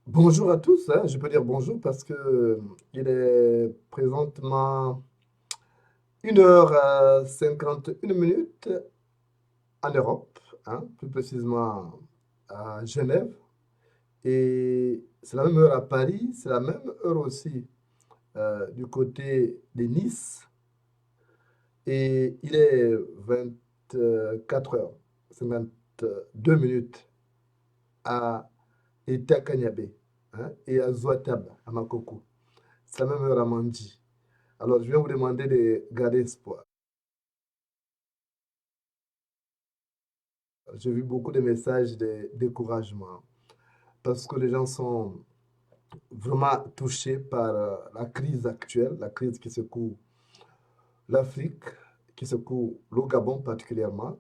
Bonjour à tous, hein, je peux dire bonjour parce que il est présentement 1h51 en Europe, hein, plus précisément à Genève. Et c'est la même heure à Paris, c'est la même heure aussi du côté de Nice. Et il est 24h52 à Etakanyabe, hein, et à Zouatab, à Makoko. C'est la même heure à Mandi. Alors, je vais vous demander de garder espoir. J'ai vu beaucoup de messages de découragement parce que les gens sont vraiment touchés par la crise actuelle, la crise qui secoue l'Afrique, qui secoue le Gabon particulièrement.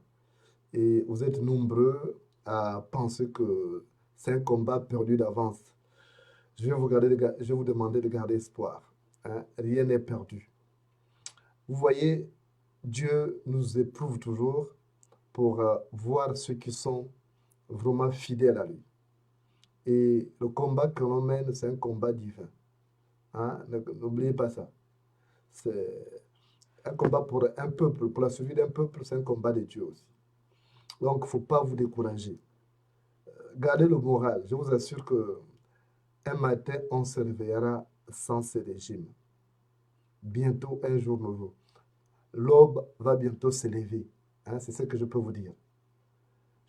Et vous êtes nombreux à penser que c'est un combat perdu d'avance. Je vais vous demander de garder espoir, hein. Rien n'est perdu. Vous voyez, Dieu nous éprouve toujours pour voir ceux qui sont vraiment fidèles à lui. Et le combat que l'on mène, c'est un combat divin. Hein? N'oubliez pas ça. C'est un combat pour un peuple, pour la survie d'un peuple, c'est un combat de Dieu aussi. Donc, il ne faut pas vous décourager. Gardez le moral. Je vous assure que un matin, on se réveillera sans ce régime. Bientôt, un jour nouveau. L'aube va bientôt se lever. Hein, c'est ce que je peux vous dire.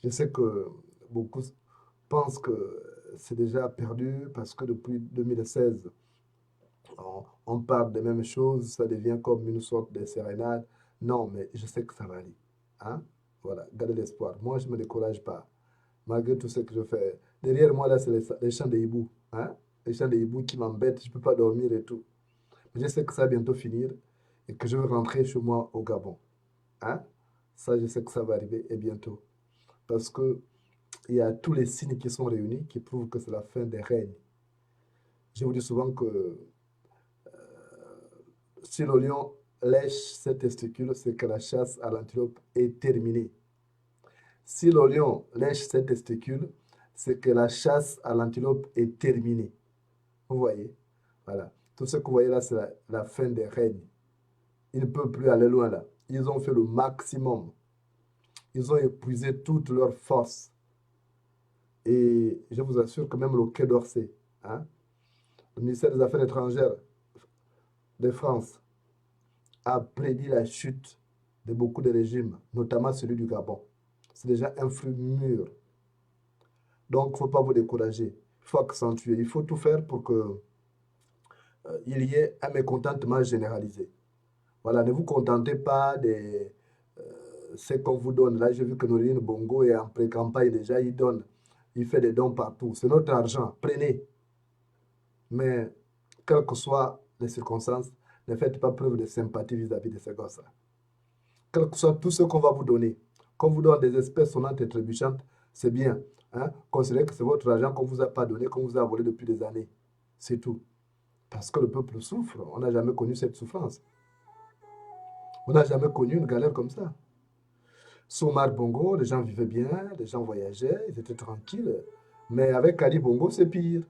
Je sais que beaucoup pensent que c'est déjà perdu parce que depuis 2016, on parle des mêmes choses, ça devient comme une sorte de sérénade. Non, mais je sais que ça va aller. Hein? Voilà, gardez l'espoir. Moi, je ne me décourage pas, malgré tout ce que je fais. Derrière moi, là, c'est les chants des hiboux. Hein? Les chants des hiboux qui m'embêtent, je ne peux pas dormir et tout. Mais je sais que ça va bientôt finir et que je vais rentrer chez moi au Gabon. Hein? Ça, je sais que ça va arriver et bientôt. Parce que il y a tous les signes qui sont réunis qui prouvent que c'est la fin des règnes. Je vous dis souvent que si le lion lèche ses testicules, c'est que la chasse à l'antilope est terminée. Si le lion lèche ses testicules, c'est que la chasse à l'antilope est terminée. Vous voyez? Voilà. Tout ce que vous voyez là, c'est la fin des règnes. Ils ne peuvent plus aller loin là. Ils ont fait le maximum. Ils ont épuisé toutes leurs forces. Et je vous assure que même le Quai d'Orsay, hein, le ministère des Affaires étrangères de France, a prédit la chute de beaucoup de régimes, notamment celui du Gabon. C'est déjà un fruit mûr. Donc, il ne faut pas vous décourager. Il faut accentuer. Il faut tout faire pour que il y ait un mécontentement généralisé. Voilà, ne vous contentez pas de ce qu'on vous donne. Là, j'ai vu que Norine Bongo est en pré-campagne déjà, il donne, il fait des dons partout. C'est notre argent, prenez. Mais, quelles que soient les circonstances, ne faites pas preuve de sympathie vis-à-vis de ces gosses-là. Quel que soit tout ce qu'on va vous donner, qu'on vous donne des espèces sonnantes et trébuchantes, c'est bien. Hein? Considérez que c'est votre argent qu'on ne vous a pas donné, qu'on vous a volé depuis des années. C'est tout. Parce que le peuple souffre. On n'a jamais connu cette souffrance. On n'a jamais connu une galère comme ça. Sous Omar Bongo, les gens vivaient bien, les gens voyageaient, ils étaient tranquilles. Mais avec Ali Bongo, c'est pire.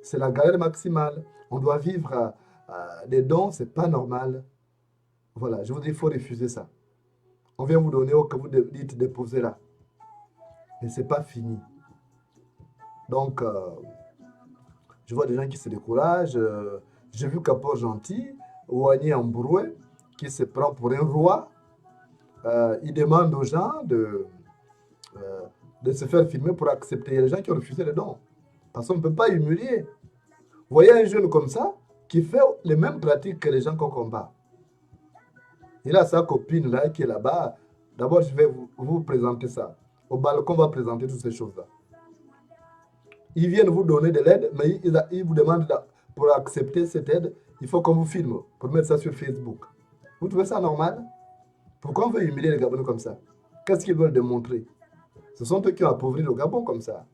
C'est la galère maximale. On doit vivre des dons, c'est pas normal. Voilà, je vous dis, il faut refuser ça. On vient vous donner au que vous dites déposer là. Mais ce n'est pas fini. Donc, je vois des gens qui se découragent. J'ai vu qu'à Port-Gentil, Ouani Ambroué, qui se prend pour un roi, il demande aux gens de se faire filmer pour accepter. Il y a des gens qui ont refusé les dons. Parce qu'on ne peut pas humilier. Vous voyez un jeune comme ça qui fait les mêmes pratiques que les gens qu'on combat. Il a sa copine là qui est là-bas. D'abord, je vais vous présenter ça. Au balcon, on va présenter toutes ces choses-là. Ils viennent vous donner de l'aide, mais ils vous demandent, pour accepter cette aide, il faut qu'on vous filme, pour mettre ça sur Facebook. Vous trouvez ça normal? Pourquoi on veut humilier les Gabonais comme ça? Qu'est-ce qu'ils veulent démontrer? Ce sont eux qui ont appauvri le Gabon comme ça.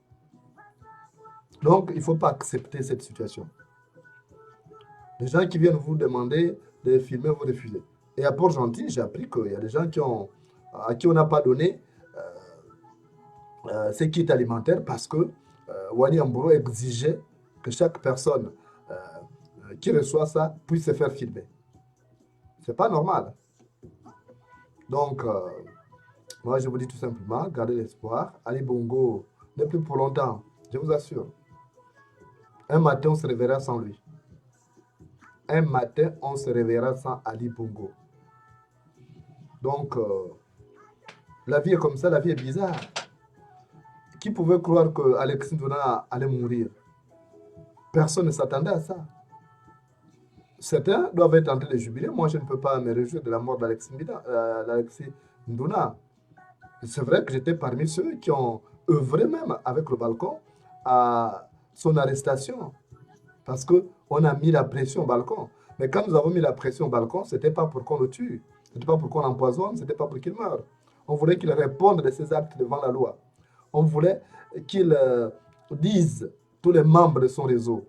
Donc, il ne faut pas accepter cette situation. Les gens qui viennent vous demander de filmer, vous refusez. Et à Port-Gentil, j'ai appris qu'il y a des gens à qui on n'a pas donné ces kits alimentaires parce que Wani Amburo exigeait que chaque personne qui reçoit ça puisse se faire filmer. C'est pas normal. Donc, moi, je vous dis tout simplement, gardez l'espoir. Ali Bongo n'est plus pour longtemps, je vous assure. Un matin, on se réveillera sans lui. Un matin, on se réveillera sans Ali Bongo. Donc, la vie est comme ça, la vie est bizarre. Qui pouvait croire que Alexis Ndouna allait mourir? Personne ne s'attendait à ça. Certains doivent être en train de jubiler. Moi, je ne peux pas me réjouir de la mort d'Alexis Ndouna. C'est vrai que j'étais parmi ceux qui ont œuvré même avec le balcon à son arrestation. Parce qu'on a mis la pression au balcon. Mais quand nous avons mis la pression au balcon, ce n'était pas pour qu'on le tue. Ce n'était pas pour qu'on l'empoisonne, ce n'était pas pour qu'il meure. On voulait qu'il réponde de ses actes devant la loi. On voulait qu'il dise tous les membres de son réseau.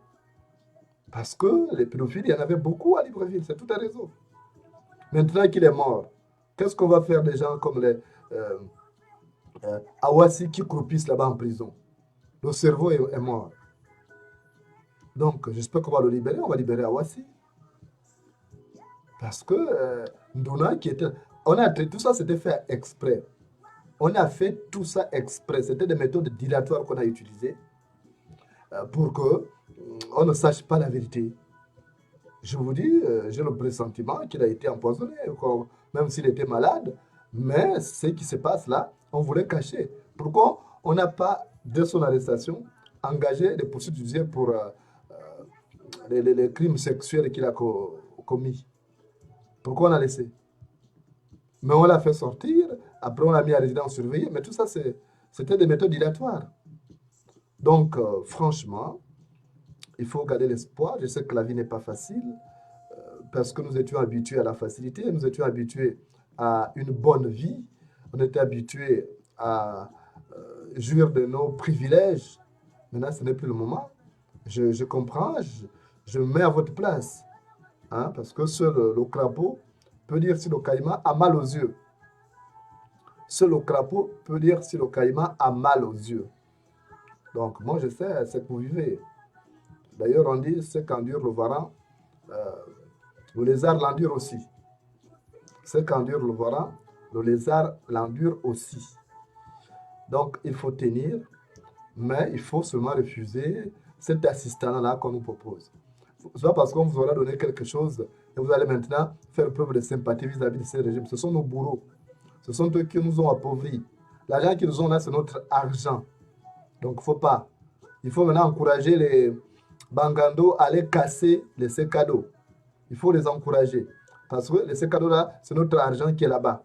Parce que les pédophiles, il y en avait beaucoup à Libreville, c'est tout un réseau. Maintenant qu'il est mort, qu'est-ce qu'on va faire des gens comme les Awassi qui croupissent là-bas en prison? Le cerveau est mort. Donc, j'espère qu'on va le libérer. On va libérer Awassi. Parce que Nduna qui était... Tout ça, c'était fait exprès. On a fait tout ça exprès. C'était des méthodes dilatoires qu'on a utilisées pour que on ne sache pas la vérité. Je vous dis, j'ai le pressentiment qu'il a été empoisonné, même s'il était malade. Mais ce qui se passe là, on voulait cacher. Pourquoi on n'a pas, dès son arrestation, engagé des poursuites judiciaires pour les crimes sexuels qu'il a commis? Pourquoi on a laissé? Mais on l'a fait sortir, après on l'a mis à résidence surveillée, mais tout ça, c'était des méthodes dilatoires. Donc, franchement, il faut garder l'espoir. Je sais que la vie n'est pas facile, parce que nous étions habitués à la facilité, nous étions habitués à une bonne vie, on était habitués à jouir de nos privilèges. Maintenant, ce n'est plus le moment. Je comprends, je me mets à votre place. Hein, parce que seul le crapaud peut dire si le caïman a mal aux yeux. Seul le crapaud peut dire si le caïman a mal aux yeux. Donc, moi, je sais ce que vous vivez. D'ailleurs, on dit ce qu'endure le varan, le lézard l'endure aussi. Ce qu'endure le varan, le lézard l'endure aussi. Donc, il faut tenir, mais il faut seulement refuser cet assistant-là qu'on nous propose. Ce n'est pas parce qu'on vous aura donné quelque chose et vous allez maintenant faire preuve de sympathie vis-à-vis de ces régimes. Ce sont nos bourreaux. Ce sont eux qui nous ont appauvris. L'argent qu'ils nous ont là, c'est notre argent. Donc, il ne faut pas. Il faut maintenant encourager les Bangando à aller casser les sécados. Il faut les encourager. Parce que les sécados là, c'est notre argent qui est là-bas.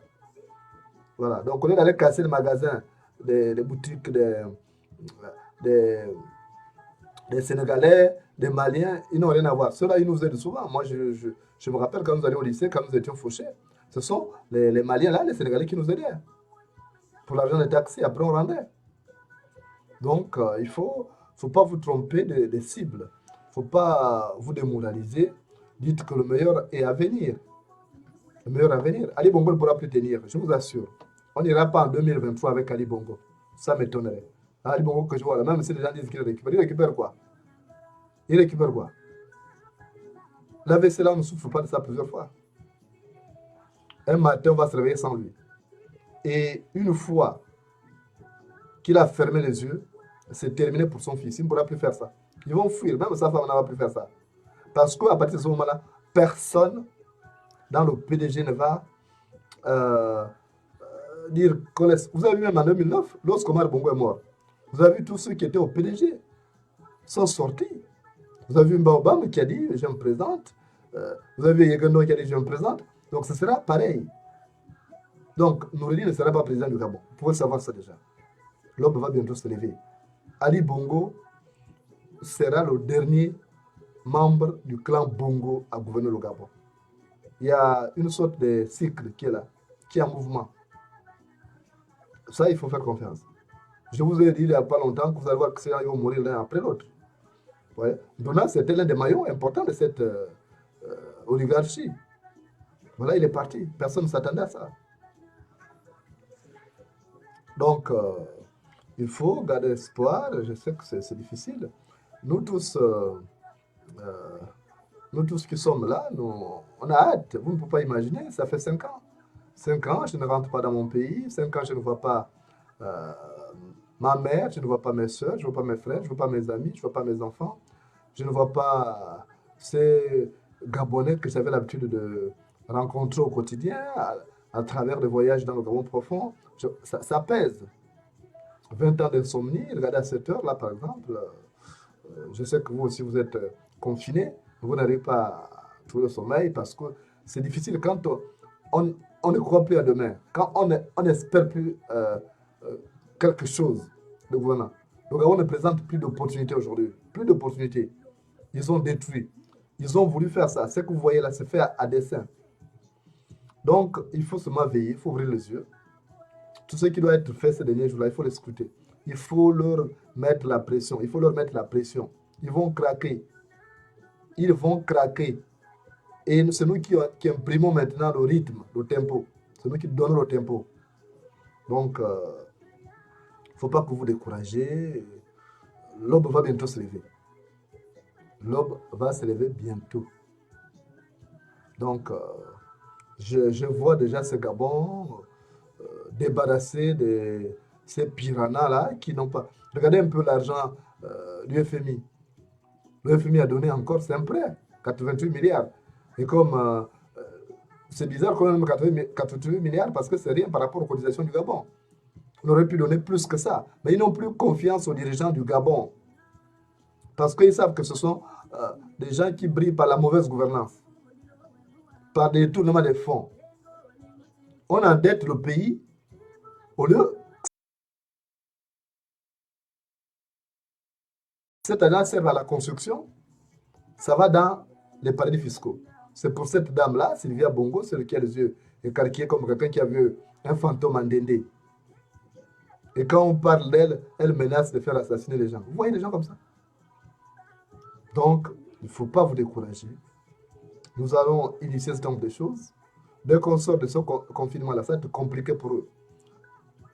Voilà. Donc, on est d'aller casser les magasins, les boutiques des Sénégalais, des Maliens, ils n'ont rien à voir. Ceux-là, ils nous aident souvent. Moi, je me rappelle quand nous allions au lycée, quand nous étions fauchés, ce sont les Maliens là, les Sénégalais qui nous aidaient. Pour l'argent des taxis, après on rendait. Donc, il ne faut pas vous tromper des cibles. Il ne faut pas vous démoraliser. Dites que le meilleur est à venir. Le meilleur à venir. Ali Bongo ne pourra plus tenir, je vous assure. On n'ira pas en 2023 avec Ali Bongo. Ça m'étonnerait. Ali Bongo que je vois là, même si les gens disent qu'il récupère, il récupère quoi? Il récupère quoi? L'AVC là, on ne souffre pas de ça plusieurs fois. Un matin, on va se réveiller sans lui. Et une fois qu'il a fermé les yeux, c'est terminé pour son fils. Il ne pourra plus faire ça. Ils vont fuir, même sa femme ne va plus faire ça. Parce qu'à partir de ce moment-là, personne dans le PDG ne va dire qu'on laisse. Vous avez vu même en 2009, lorsqu'Omar Bongo est mort, vous avez vu tous ceux qui étaient au PDG sont sortis. Vous avez vu Mbaobam qui a dit je me présente. Vous avez vu Yegando qui a dit je me présente. Donc ce sera pareil. Donc Noureddin ne sera pas président du Gabon. Vous pouvez savoir ça déjà. L'aube va bientôt se lever. Ali Bongo sera le dernier membre du clan Bongo à gouverner le Gabon. Il y a une sorte de cycle qui est là, qui est en mouvement. Ça, il faut faire confiance. Je vous ai dit il n'y a pas longtemps que vous allez voir que ces gens vont mourir l'un après l'autre. Ouais. Dona, c'était l'un des maillons importants de cette oligarchie. Voilà, il est parti. Personne ne s'attendait à ça. Donc, il faut garder espoir. Je sais que c'est difficile. Nous tous qui sommes là, on a hâte. Vous ne pouvez pas imaginer, ça fait 5 ans. 5 ans, je ne rentre pas dans mon pays. 5 ans, je ne vois pas ma mère, je ne vois pas mes soeurs, je ne vois pas mes frères, je ne vois pas mes amis, je ne vois pas mes enfants. Je ne vois pas ces Gabonais que j'avais l'habitude de rencontrer au quotidien, à travers des voyages dans le Gabon profond. Ça pèse. 20 ans d'insomnie, regardez à cette heure-là, par exemple, je sais que vous aussi, vous êtes confinés, vous n'arrivez pas à trouver le sommeil parce que c'est difficile quand on ne croit plus à demain, quand on n'espère plus quelque chose de gouvernement. Le Gabon ne présente plus d'opportunités aujourd'hui, plus d'opportunités. Ils ont détruit. Ils ont voulu faire ça. Ce que vous voyez là, c'est fait à dessein. Donc, il faut seulement veiller, il faut ouvrir les yeux. Tout ce qui doit être fait ces derniers jours-là, il faut les scruter. Il faut leur mettre la pression. Il faut leur mettre la pression. Ils vont craquer. Ils vont craquer. Et c'est nous qui imprimons maintenant le rythme, le tempo. C'est nous qui donnons le tempo. Donc, il ne faut pas que vous découragez. L'aube va bientôt se lever. L'aube va se lever bientôt. Donc, je vois déjà ce Gabon débarrassé de ces piranhas-là qui n'ont pas... Regardez un peu l'argent du FMI. Le FMI a donné encore, c'est un prêt, 88 milliards. Et comme c'est bizarre quand même 88 milliards parce que c'est rien par rapport aux cotisations du Gabon. On aurait pu donner plus que ça. Mais ils n'ont plus confiance aux dirigeants du Gabon. Parce qu'ils savent que ce sont des gens qui brillent par la mauvaise gouvernance, par des détournements des fonds. On endette le pays au lieu cet argent sert à la construction, ça va dans les paradis fiscaux. C'est pour cette dame-là, Sylvia Bongo, celle qui a les yeux écarquillés comme quelqu'un qui a vu un fantôme en dindé. Et quand on parle d'elle, elle menace de faire assassiner les gens. Vous voyez des gens comme ça? Donc, il ne faut pas vous décourager. Nous allons initier ce genre de choses. Dès qu'on sort de ce confinement-là, ça va être compliqué pour eux.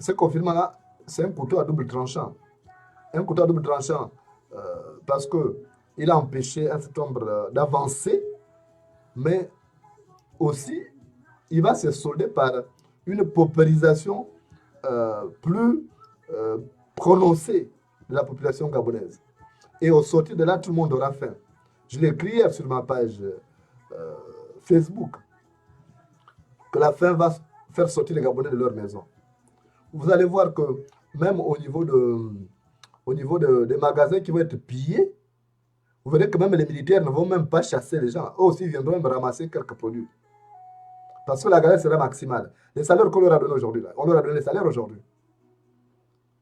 Ce confinement-là, c'est un couteau à double tranchant. Un couteau à double tranchant parce qu'il a empêché un certain nombre d'avancer, mais aussi, il va se solder par une paupérisation plus prononcée de la population gabonaise. Et au sortir de là, tout le monde aura faim. Je l'ai écrit hier sur ma page Facebook que la faim va faire sortir les Gabonais de leur maison. Vous allez voir que même au niveau des magasins qui vont être pillés, vous verrez que même les militaires ne vont même pas chasser les gens. Eux aussi viendront même ramasser quelques produits. Parce que la galère sera maximale. Les salaires qu'on leur a donnés aujourd'hui, on leur a donné les salaires aujourd'hui.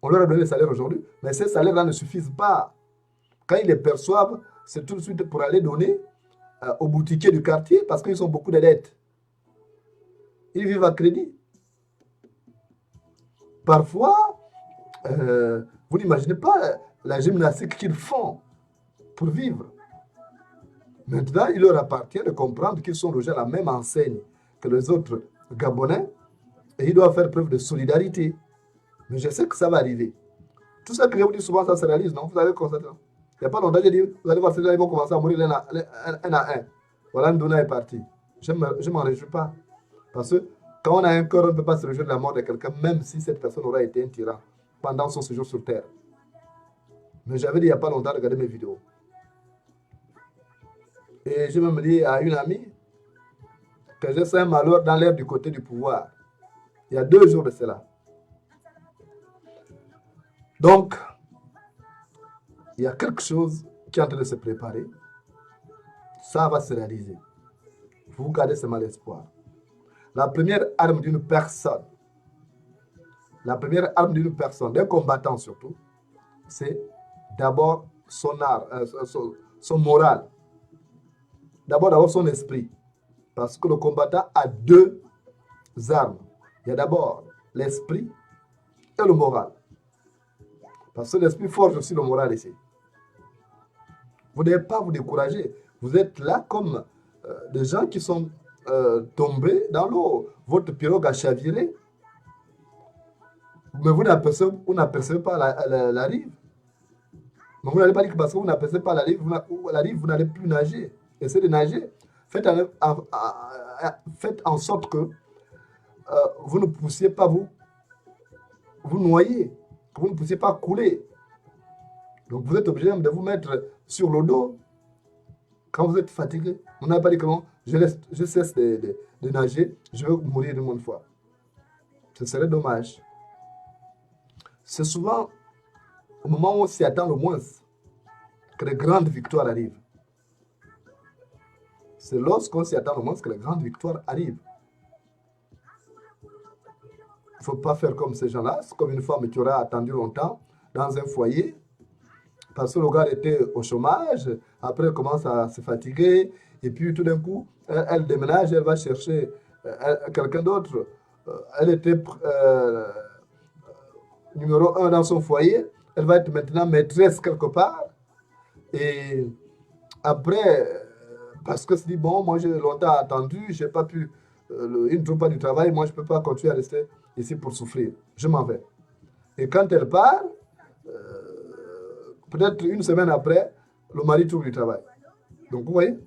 On leur a donné les salaires aujourd'hui, mais ces salaires-là ne suffisent pas. Quand ils les perçoivent, c'est tout de suite pour aller donner aux boutiquiers du quartier parce qu'ils ont beaucoup de dettes. Ils vivent à crédit. Parfois, vous n'imaginez pas la gymnastique qu'ils font pour vivre. Maintenant, il leur appartient de comprendre qu'ils sont logés à la même enseigne que les autres Gabonais et ils doivent faire preuve de solidarité. Mais je sais que ça va arriver. Tout ça que je vous dis souvent, ça se réalise, non? Vous avez constaté. Il n'y a pas longtemps, j'ai dit, vous allez voir, ces gens, ils vont commencer à mourir un à un. Voilà, Ndona est parti. Je ne m'en réjouis pas. Parce que quand on a un corps, on ne peut pas se réjouir de la mort de quelqu'un, même si cette personne aura été un tyran pendant son séjour sur Terre. Mais j'avais dit il n'y a pas longtemps, regardez mes vidéos. Et je me dis à une amie que j'ai fait un malheur dans l'air du côté du pouvoir. Il y a 2 jours de cela. Donc, il y a quelque chose qui est en train de se préparer. Ça va se réaliser. Vous gardez ce mal espoir. La première arme d'une personne, d'un combattant surtout, c'est d'abord son moral. D'abord son esprit. Parce que le combattant a 2 armes. Il y a d'abord l'esprit et le moral. Parce que l'esprit forge aussi le moral ici. Vous ne devez pas vous décourager. Vous êtes là comme des gens qui sont tombés dans l'eau. Votre pirogue a chaviré. Mais vous n'apercevez pas la rive. Mais vous n'allez pas dire que parce que vous n'apercevez pas la rive, vous n'allez plus nager. Essayez de nager. Faites en sorte que vous ne puissiez pas vous noyer, que vous ne puissiez pas couler. Donc vous êtes obligé de vous mettre sur le dos quand vous êtes fatigué. Vous n'avez pas dit que non, je cesse de nager, je vais mourir une bonne fois. Ce serait dommage. C'est souvent au moment où on s'y attend le moins que les grandes victoires arrivent. C'est lorsqu'on s'y attend le moins que les grandes victoires arrivent. Il ne faut pas faire comme ces gens-là. C'est comme une femme qui aura attendu longtemps dans un foyer parce que le gars était au chômage. Après, elle commence à se fatiguer. Et puis, tout d'un coup, elle déménage, elle va chercher quelqu'un d'autre. Elle était numéro 1 dans son foyer. Elle va être maintenant maîtresse quelque part. Et après, Parce que se dit, bon, moi j'ai longtemps attendu, j'ai pas pu, il ne trouve pas du travail, moi je ne peux pas continuer à rester ici pour souffrir. Je m'en vais. Et quand elle part, peut-être une semaine après, le mari trouve du travail. Donc vous voyez,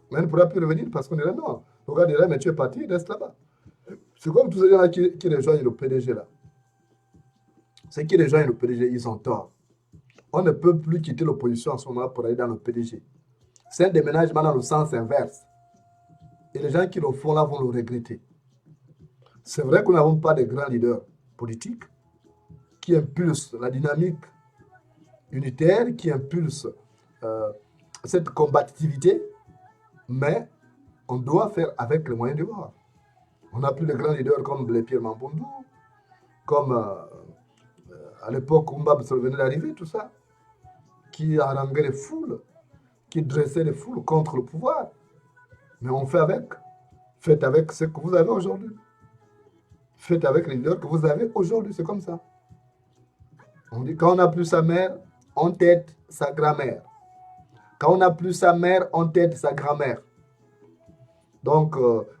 mais elle ne pourra plus revenir parce qu'on est là, non. Le gars dirait, mais tu es parti, reste là-bas. C'est comme tous ces gens-là qui rejoignent le PDG là. Ceux qui rejoignent le PDG, ils ont tort. On ne peut plus quitter l'opposition en ce moment pour aller dans le PDG. C'est un déménagement dans le sens inverse. Et les gens qui le font là vont le regretter. C'est vrai que nous n'avons pas de grands leaders politiques qui impulsent la dynamique unitaire, qui impulsent cette combativité, mais on doit faire avec les moyens du bord. On n'a plus de grands leaders comme Blaise-Pierre Mamboundou, comme à l'époque où Mbab venait d'arriver, tout ça, qui haranguait les foules, qui dressait les foules contre le pouvoir. Mais on fait avec. Faites avec ce que vous avez aujourd'hui. Faites avec les leaders que vous avez aujourd'hui, c'est comme ça. On dit quand on n'a plus sa mère, on tête sa grand-mère. Quand on n'a plus sa mère, on tête sa grand-mère. Donc,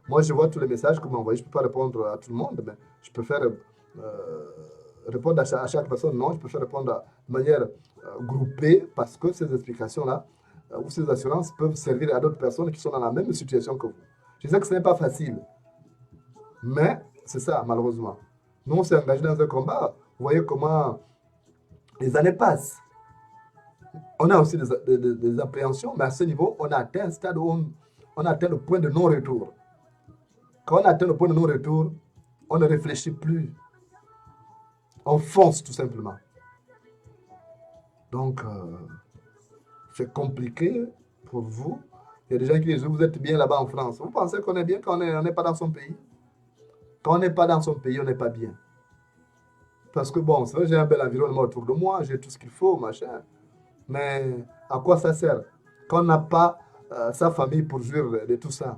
moi, je vois tous les messages que vous m'envoyez. Je ne peux pas répondre à tout le monde, mais je préfère répondre à chaque personne. Non, je préfère répondre de manière groupée parce que ces explications-là ou ces assurances peuvent servir à d'autres personnes qui sont dans la même situation que vous. Je sais que ce n'est pas facile, mais c'est ça, malheureusement. Nous, on s'est engagés dans un combat. Vous voyez comment les années passent. On a aussi des appréhensions, mais à ce niveau, on a atteint un stade où on a atteint le point de non-retour. Quand on atteint le point de non-retour, on ne réfléchit plus. On fonce tout simplement. Donc, c'est compliqué pour vous. Il y a des gens qui disent, vous êtes bien là-bas en France. Vous pensez qu'on est bien quand on n'est pas dans son pays? Quand on n'est pas dans son pays, on n'est pas bien. Parce que bon, c'est vrai, j'ai un bel environnement autour de moi, j'ai tout ce qu'il faut, machin. Mais à quoi ça sert? Quand on n'a pas sa famille pour jouir de tout ça.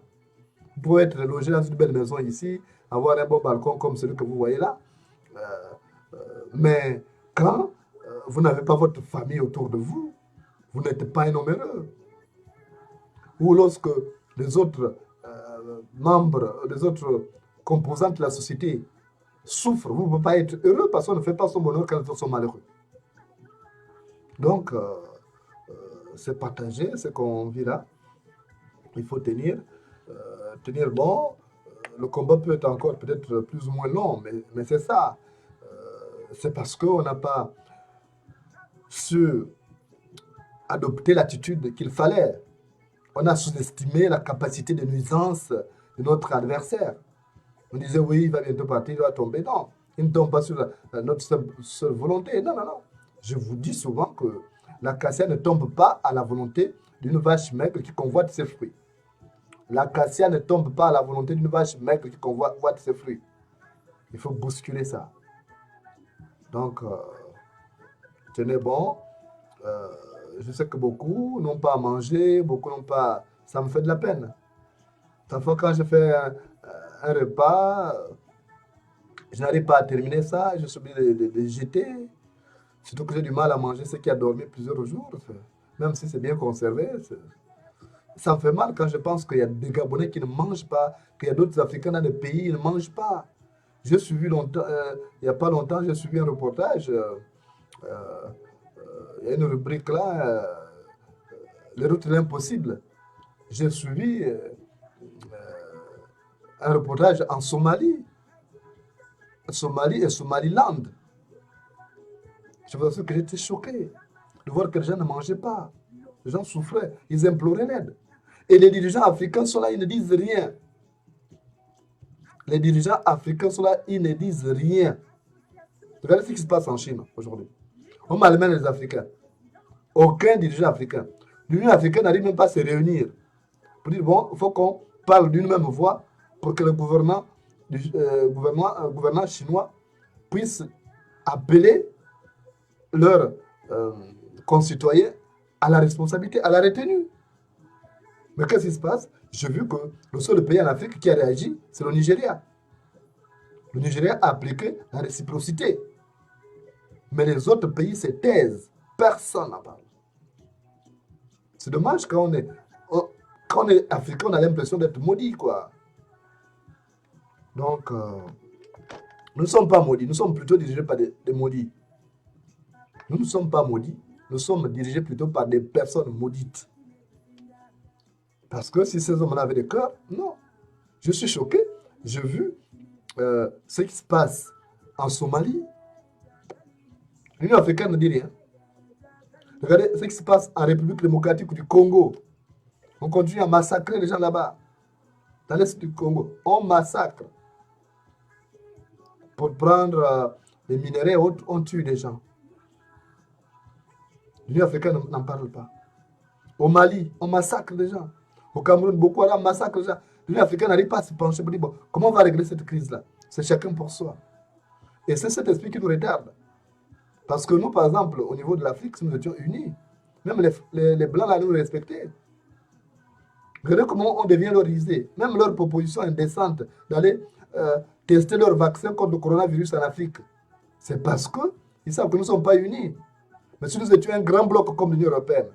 Vous pouvez être logé dans une belle maison ici, avoir un beau balcon comme celui que vous voyez là. Mais quand vous n'avez pas votre famille autour de vous, vous n'êtes pas un homme heureux. Ou lorsque les autres membres, les autres composantes de la société souffrent, vous ne pouvez pas être heureux parce qu'on ne fait pas son bonheur quand ils sont malheureux. Donc, c'est partagé, ce qu'on vit là. Il faut tenir bon. Le combat peut être encore peut-être plus ou moins long, mais c'est ça. C'est parce qu'on n'a pas su adopter l'attitude qu'il fallait. On a sous-estimé la capacité de nuisance de notre adversaire. On disait, oui, il va bientôt partir, il va tomber. Non, il ne tombe pas sur notre seule volonté. Non, non, non. Je vous dis souvent que l'acacia ne tombe pas à la volonté d'une vache maigre qui convoite ses fruits. L'acacia ne tombe pas à la volonté d'une vache maigre qui convoite ses fruits. Il faut bousculer ça. Donc, tenez bon. Je sais que beaucoup n'ont pas à manger, beaucoup n'ont pas... Ça me fait de la peine. Parfois, quand je fais un repas, je n'arrive pas à terminer ça, je suis obligé de jeter. Surtout que j'ai du mal à manger ce qui a dormi plusieurs jours. Même si c'est bien conservé, ça me fait mal quand je pense qu'il y a des Gabonais qui ne mangent pas, qu'il y a d'autres Africains dans des pays qui ne mangent pas. J'ai suivi longtemps, il n'y a pas longtemps, j'ai suivi un reportage. Il y a une rubrique là, les routes de l'impossible. J'ai suivi un reportage en Somalie. Somalie et Somaliland. Je vous assure que j'étais choqué de voir que les gens ne mangeaient pas. Les gens souffraient, ils imploraient l'aide. Et les dirigeants africains sont là, ils ne disent rien. Les dirigeants africains sont là, ils ne disent rien. Regardez ce qui se passe en Chine aujourd'hui. On malmène les Africains. Aucun dirigeant africain. L'Union africaine n'arrive même pas à se réunir. Pour dire, bon, il faut qu'on parle d'une même voix pour que le gouvernement chinois puisse appeler leurs concitoyens à la responsabilité, à la retenue. Mais qu'est-ce qui se passe? J'ai vu que le seul pays en Afrique qui a réagi, c'est le Nigeria. Le Nigeria a appliqué la réciprocité. Mais les autres pays se taisent. Personne n'en parle. C'est dommage quand quand on est africain, on a l'impression d'être maudit, quoi. Donc, nous ne sommes pas maudits, nous sommes plutôt dirigés par des maudits. Nous ne sommes pas maudits, nous sommes dirigés plutôt par des personnes maudites. Parce que si ces hommes-là avaient des cœurs, non. Je suis choqué, j'ai vu ce qui se passe en Somalie. L'Union africaine ne dit rien. Regardez ce qui se passe en République démocratique du Congo. On continue à massacrer les gens là-bas. Dans l'est du Congo, on massacre. Pour prendre les minéraux et autres, on tue des gens. L'Union africaine n'en parle pas. Au Mali, on massacre des gens. Au Cameroun, Boko Haram massacre les gens. L'Union africaine n'arrive pas à se pencher pour dire, bon, comment on va régler cette crise-là? C'est chacun pour soi. Et c'est cet esprit qui nous retarde. Parce que nous, par exemple, au niveau de l'Afrique, si nous étions unis, même les Blancs, là, nous respectaient. Regardez comment on devient leur idée. Même leur proposition indécente d'aller tester leur vaccin contre le coronavirus en Afrique. C'est parce qu'ils savent que nous ne sommes pas unis. Mais si nous étions un grand bloc comme l'Union européenne,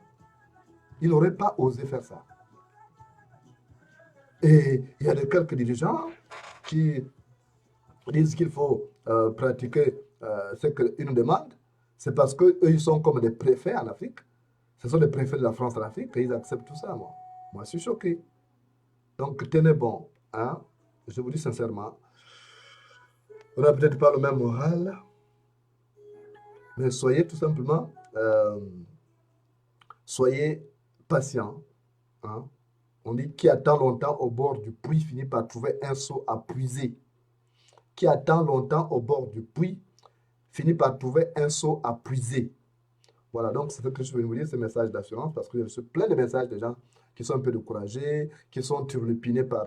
ils n'auraient pas osé faire ça. Et il y a quelques dirigeants qui disent qu'il faut pratiquer ce qu'ils nous demandent. C'est parce qu'eux, ils sont comme des préfets en Afrique. Ce sont des préfets de la France en Afrique et ils acceptent tout ça, moi. Moi, je suis choqué. Donc, tenez bon. Hein? Je vous dis sincèrement, on n'a peut-être pas le même moral, mais soyez tout simplement, soyez patient. Hein? On dit qui attend longtemps au bord du puits finit par trouver un seau à puiser. Qui attend longtemps au bord du puits finit par trouver un seau à puiser. Voilà, donc c'est ce que je veux vous dire, ce message d'assurance, parce que je reçois plein de messages de gens qui sont un peu découragés, qui sont turlupinés par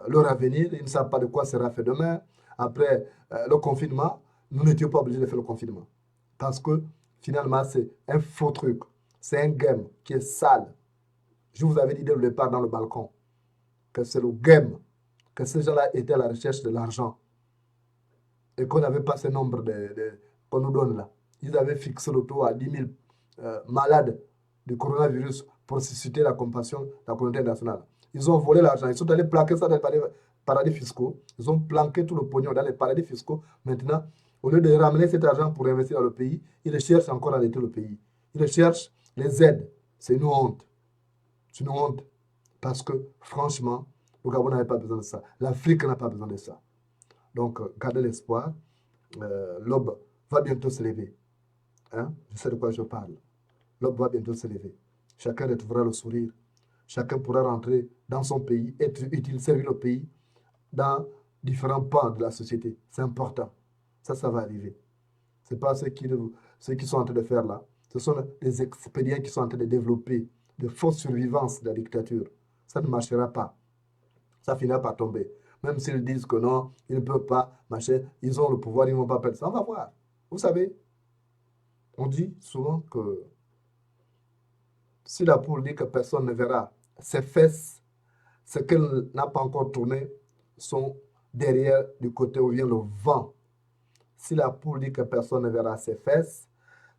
leur avenir, ils ne savent pas de quoi sera fait demain. Après le confinement, nous n'étions pas obligés de faire le confinement. Parce que finalement, c'est un faux truc. C'est un game qui est sale. Je vous avais dit dès le départ dans le balcon que c'est le game, que ces gens-là étaient à la recherche de l'argent et qu'on n'avait pas ce nombre qu'on nous donne là. Ils avaient fixé le taux à 10 000 malades du coronavirus pour susciter la compassion de la communauté internationale. Ils ont volé l'argent, ils sont allés planquer ça dans les paradis fiscaux, ils ont planqué tout le pognon dans les paradis fiscaux. Maintenant, au lieu de ramener cet argent pour investir dans le pays, ils cherchent encore à arrêter le pays. Ils cherchent les aides. C'est une honte. C'est une honte. Parce que, franchement, le Gabon n'avait pas besoin de ça. L'Afrique n'a pas besoin de ça. Donc, gardez l'espoir. L'aube va bientôt se lever. Hein? Je sais de quoi je parle. L'aube va bientôt se lever. Chacun retrouvera le sourire. Chacun pourra rentrer dans son pays, être utile, servir le pays dans différents pans de la société. C'est important. Ça va arriver. Ce n'est pas ce qu'ils sont en train de faire là. Ce sont des expédients qui sont en train de développer, de fausses survivances de la dictature. Ça ne marchera pas. Ça finira par tomber. Même s'ils disent que non, ils ne peuvent pas, machin, ils ont le pouvoir, ils ne vont pas perdre ça. On va voir. Vous savez, on dit souvent que si la poule dit que personne ne verra ses fesses, ce qu'elle n'a pas encore tourné, sont derrière du côté où vient le vent. Si la poule dit que personne ne verra ses fesses,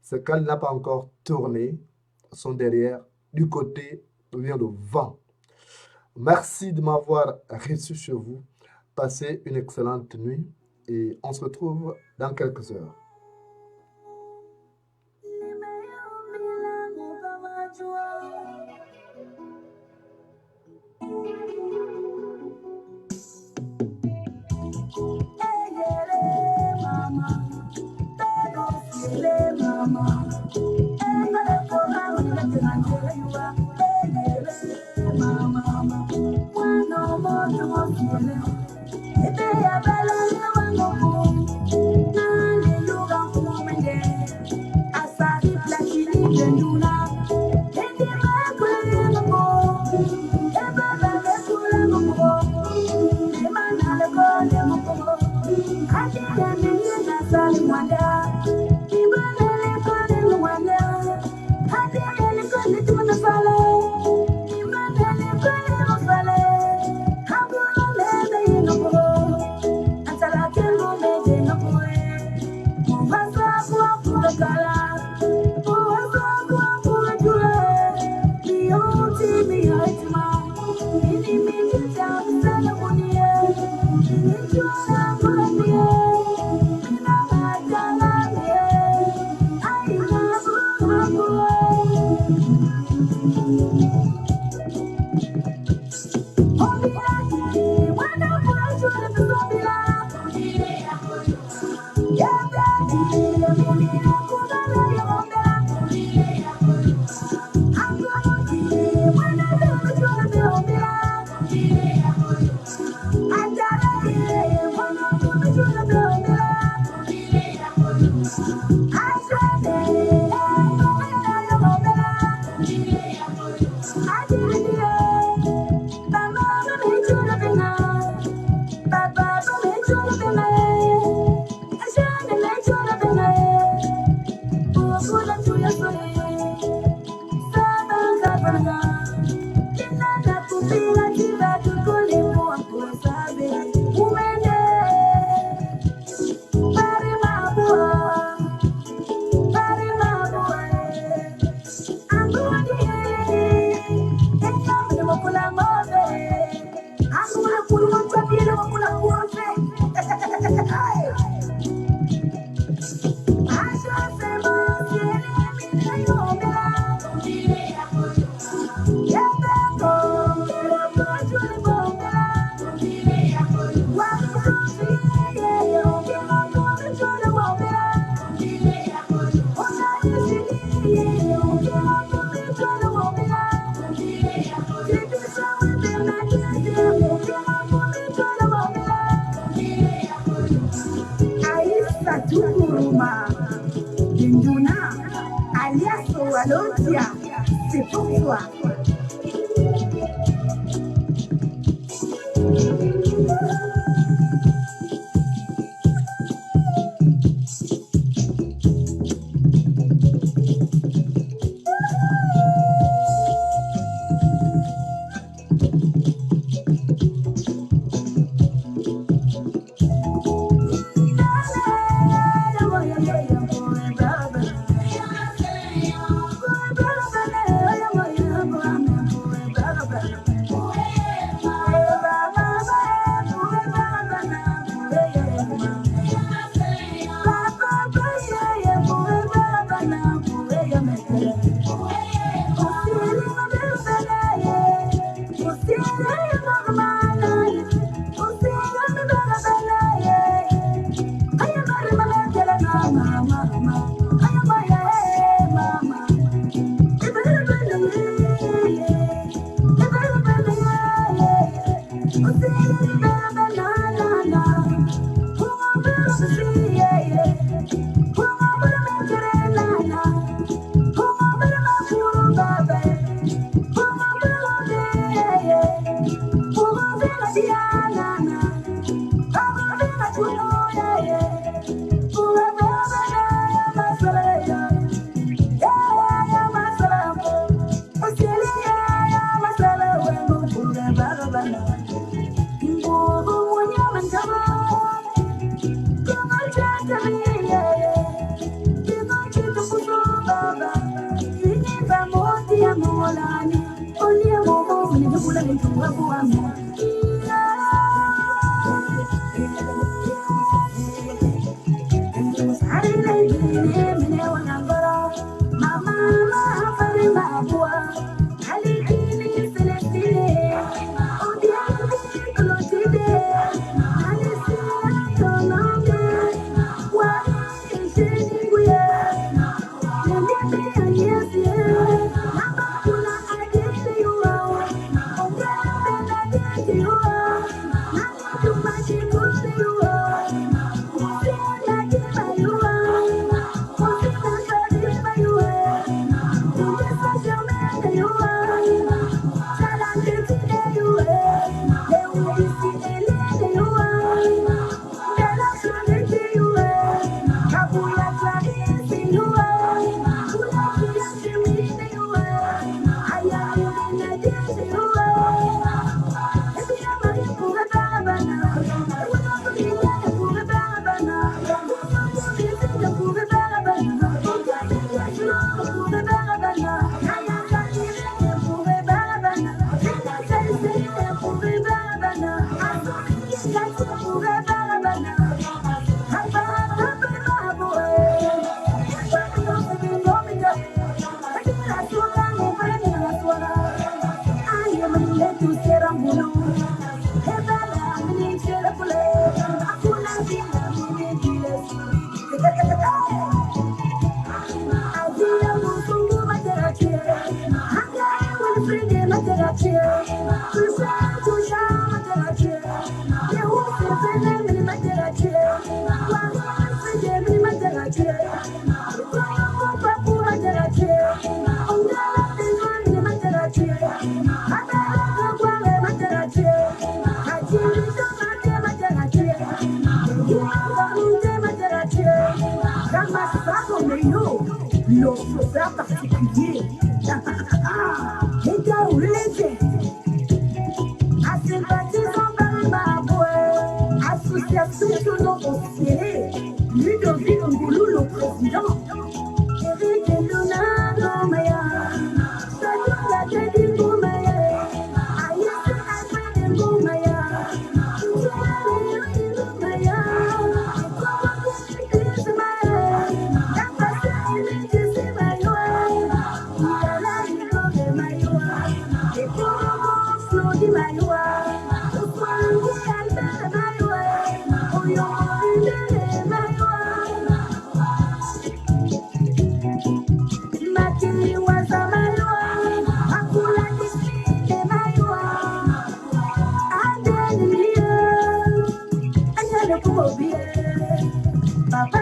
ce qu'elle n'a pas encore tourné, sont derrière du côté où vient le vent. Merci de m'avoir reçu chez vous. Passez une excellente nuit et on se retrouve dans quelques heures. Mama, C'est pour toi. Pour Los chauffeurs particuliers. Association de nos conseillers, Ludovic Ngoulou, le président. Eric Leonardo Maya, Sadoula Teddy Goumaya, Ayase Alfred Goumaya, Maya, Papa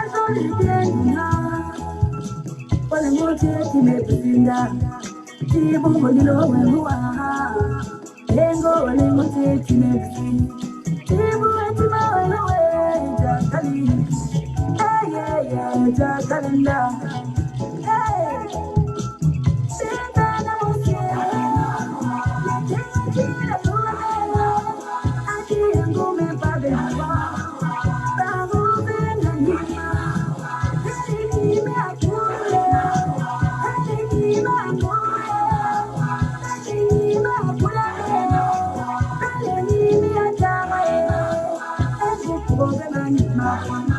Wale mote kimetuzinda Tibu mwagilo wehuwa Lengo wale mote kimetuzinda Tibu wetima wewe Jakali Jakalenda Sita na musie Lekekira tuwe Ati yangu mepabe Babu venga nima Thank you.